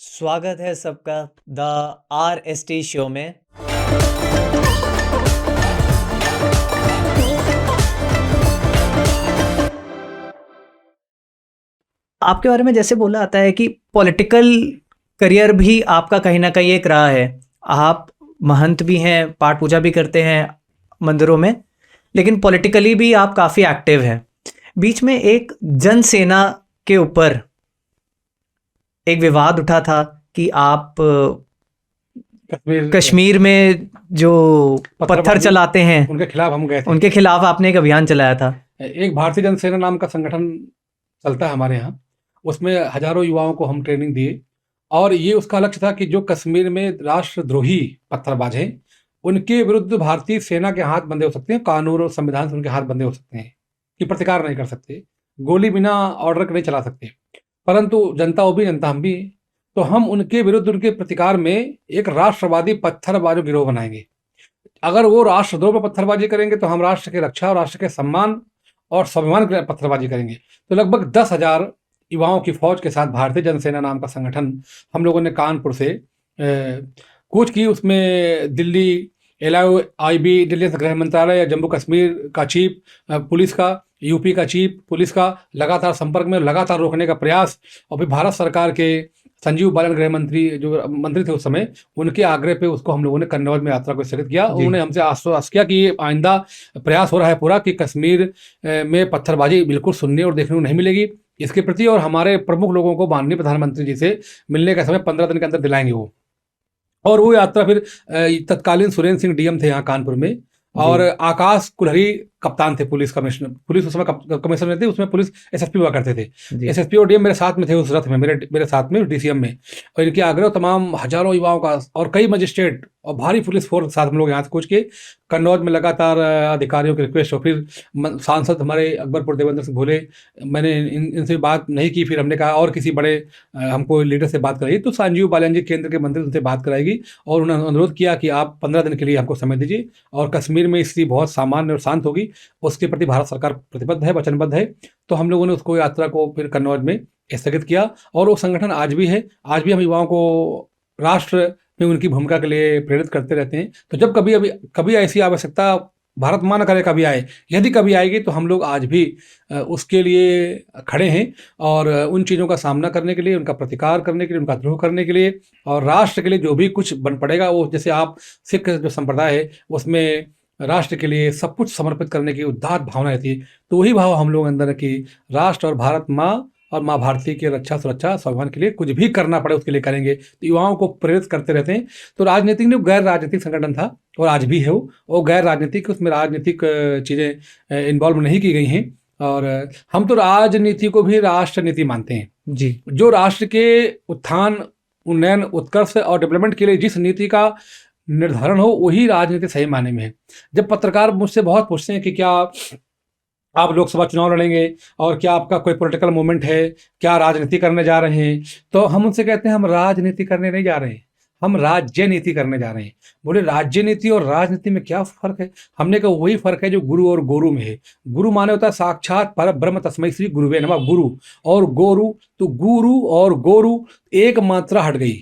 स्वागत है सबका द RST शो में। आपके बारे में जैसे बोला आता है कि पॉलिटिकल करियर भी आपका कहीं ना कहीं एक रहा है। आप महंत भी हैं, पाठ पूजा भी करते हैं मंदिरों में, लेकिन पॉलिटिकली भी आप काफ़ी एक्टिव हैं। बीच में एक जनसेना के ऊपर एक विवाद उठा था कि आप कश्मीर में जो पत्थर चलाते हैं उनके खिलाफ हम गए थे। उनके खिलाफ आपने एक अभियान चलाया था। एक भारतीय जनसेना नाम का संगठन चलता है हमारे यहाँ, उसमें हजारों युवाओं को हम ट्रेनिंग दिए और ये उसका लक्ष्य था कि जो कश्मीर में राष्ट्रद्रोही पत्थरबाज हैं उनके विरुद्ध भारतीय सेना के हाथ बंधे हो सकते हैं, कानून और संविधान से उनके हाथ बंधे हो सकते हैं कि प्रतिकार नहीं कर सकते, गोली बिना ऑर्डर के नहीं चला सकते। परंतु जनता वो भी, जनता हम भी, तो हम उनके विरुद्ध उनके प्रतिकार में एक राष्ट्रवादी पत्थरबाजों गिरोह बनाएंगे। अगर वो राष्ट्रद्रोह पर पत्थरबाजी करेंगे तो हम राष्ट्र की रक्षा और राष्ट्र के सम्मान और स्वाभिमान के लिए पत्थरबाजी करेंगे। तो लगभग 10,000 युवाओं की फौज के साथ भारतीय जनसेना नाम का संगठन हम लोगों ने कानपुर से कूच की। उसमें दिल्ली LIB, दिल्ली गृह मंत्रालय या जम्मू कश्मीर का चीफ पुलिस का, यूपी का चीफ पुलिस का लगातार संपर्क में, लगातार रोकने का प्रयास, और फिर भारत सरकार के संजीव बालन गृह मंत्री जो मंत्री थे उस समय, उनके आग्रह पे उसको हम लोगों ने कन्नौज में यात्रा को स्थगित किया। उन्होंने हमसे आश्वासन किया कि ये आइंदा प्रयास हो रहा है पूरा कि कश्मीर में पत्थरबाजी बिल्कुल सुनने और देखने को नहीं मिलेगी इसके प्रति, और हमारे प्रमुख लोगों को माननीय प्रधानमंत्री जी से मिलने का समय 15 दिन के अंदर दिलाएंगे वो। और वो यात्रा फिर तत्कालीन सुरेंद्र सिंह DM थे यहाँ कानपुर में, और आकाश कुल्हरी कप्तान थे, पुलिस कमिश्नर, पुलिस उस समय कमिश्नर थे, उसमें पुलिस SSP हुआ करते थे। SSP और DM मेरे साथ में थे उस रथ में, मेरे साथ में DCM में, और इनके आग्रह तमाम हजारों युवाओं का और कई मजिस्ट्रेट और भारी पुलिस फोर्स साथ हम लोग यहाँ से कूच के कन्नौज में लगातार अधिकारियों की रिक्वेस्ट, और फिर सांसद हमारे अकबरपुर देवेंद्र सिंह भोले, मैंने इनसे बात नहीं की, फिर हमने कहा और किसी बड़े हमको लीडर से बात कराई, तो संजीव बालन जी केंद्र के मंत्री उनसे बात कराएगी, और उन्होंने अनुरोध किया कि आप 15 दिन के लिए हमको समय दीजिए और कश्मीर में स्थिति बहुत सामान्य और शांत होगी, उसके प्रति भारत सरकार प्रतिबद्ध है, वचनबद्ध है। तो हम लोगों ने उसको यात्रा को फिर कन्नौज में स्थगित किया, और वो संगठन आज भी है। आज भी हम युवाओं को राष्ट्र में उनकी भूमिका के लिए प्रेरित करते रहते हैं। तो जब कभी ऐसी आवश्यकता भारत मां न करे कभी आए, यदि कभी आएगी तो हम लोग आज भी उसके लिए खड़े हैं, और उन चीज़ों का सामना करने के लिए, उनका प्रतिकार करने के लिए, उनका द्रोह करने के लिए, और राष्ट्र के लिए जो भी कुछ बन पड़ेगा वो, जैसे आप सिख जो संप्रदाय है उसमें राष्ट्र के लिए सब कुछ समर्पित करने की उदात्त भावना रहती है, तो वही भाव हम लोग अंदर कि राष्ट्र और भारत माँ और माँ भारती की रक्षा सुरक्षा स्वाभिमान के लिए कुछ भी करना पड़े उसके लिए करेंगे। तो युवाओं को प्रेरित करते रहते हैं। तो राजनीतिक नहीं, गैर राजनीतिक संगठन था और आज भी है वो गैर राजनीतिक, उसमें राजनीतिक चीज़ें इन्वॉल्व नहीं की गई हैं, और हम तो राजनीति को भी राष्ट्र नीति मानते हैं जी। जो राष्ट्र के उत्थान, उन्नयन, उत्कर्ष और डेवलपमेंट के लिए जिस नीति का निर्धारण हो वही राजनीति सही मायने में है। जब पत्रकार मुझसे बहुत पूछते हैं कि क्या आप लोकसभा चुनाव लड़ेंगे और क्या आपका कोई पॉलिटिकल मूवमेंट है, क्या राजनीति करने जा रहे हैं, तो हम उनसे कहते हैं हम राजनीति करने नहीं जा रहे हैं, हम राज्य नीति करने जा रहे हैं। बोले राज्य नीति और राजनीति में क्या फर्क है? हमने कहा वही फर्क है जो गुरु और गोरु में है। गुरु माने होता है साक्षात पर ब्रह्म तस्मै श्री गुरुवे नमः, गुरु और गोरु, तो गुरु और गोरु एक मात्रा हट गई,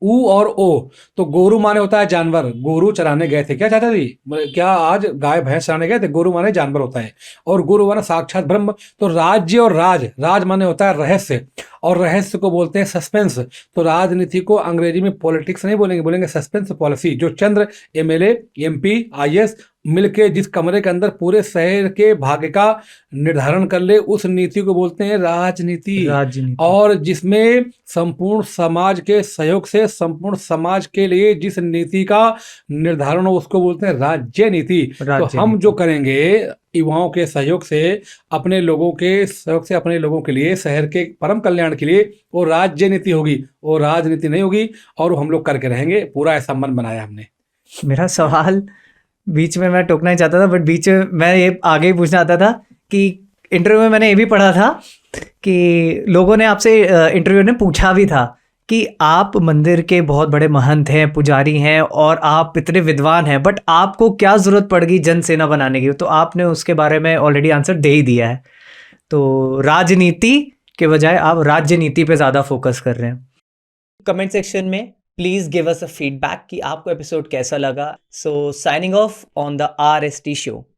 ऊ और ओ, तो गोरु माने होता है जानवर, गोरु चराने गए थे क्या चाचा जी, क्या आज गाय भैंस चराने गए थे, गोरु माने जानवर होता है, और गुरु माने साक्षात ब्रह्म। तो राज्य और राज माने होता है रहस्य, और रहस्य को बोलते हैं सस्पेंस। तो राजनीति को अंग्रेजी में पॉलिटिक्स नहीं बोलेंगे, बोलेंगे सस्पेंस पॉलिसी। जो चंद्र MLA MP IAS मिलके जिस कमरे के अंदर पूरे शहर के भाग्य का निर्धारण कर ले, उस नीति को बोलते हैं राजनीति। और जिसमें संपूर्ण समाज के सहयोग से संपूर्ण समाज के लिए जिस नीति का निर्धारण हो उसको बोलते हैं राज्य नीति। तो हम जो करेंगे युवाओं के सहयोग से, अपने लोगों के सहयोग से, अपने लोगों के लिए, शहर के परम कल्याण के लिए, वो राज्य नीति होगी, वो राजनीति नहीं होगी, और हम लोग करके रहेंगे। पूरा ऐसा मन बनाया हमने। मेरा सवाल बीच में मैं टोकना ही चाहता था, बट बीच में मैं ये आगे ही पूछना चाहता था कि इंटरव्यू में मैंने ये भी पढ़ा था कि लोगों ने आपसे, इंटरव्यू ने पूछा भी था कि आप मंदिर के बहुत बड़े महंत हैं, पुजारी हैं, और आप इतने विद्वान हैं, बट आपको क्या ज़रूरत पड़ गई जनसेना बनाने की? तो आपने उसके बारे में ऑलरेडी आंसर दे ही दिया है। तो राजनीति के बजाय आप राज्य नीति पे ज़्यादा फोकस कर रहे हैं। कमेंट सेक्शन में please give us a feedback कि आपको एपिसोड कैसा लगा. So signing off on the RST show.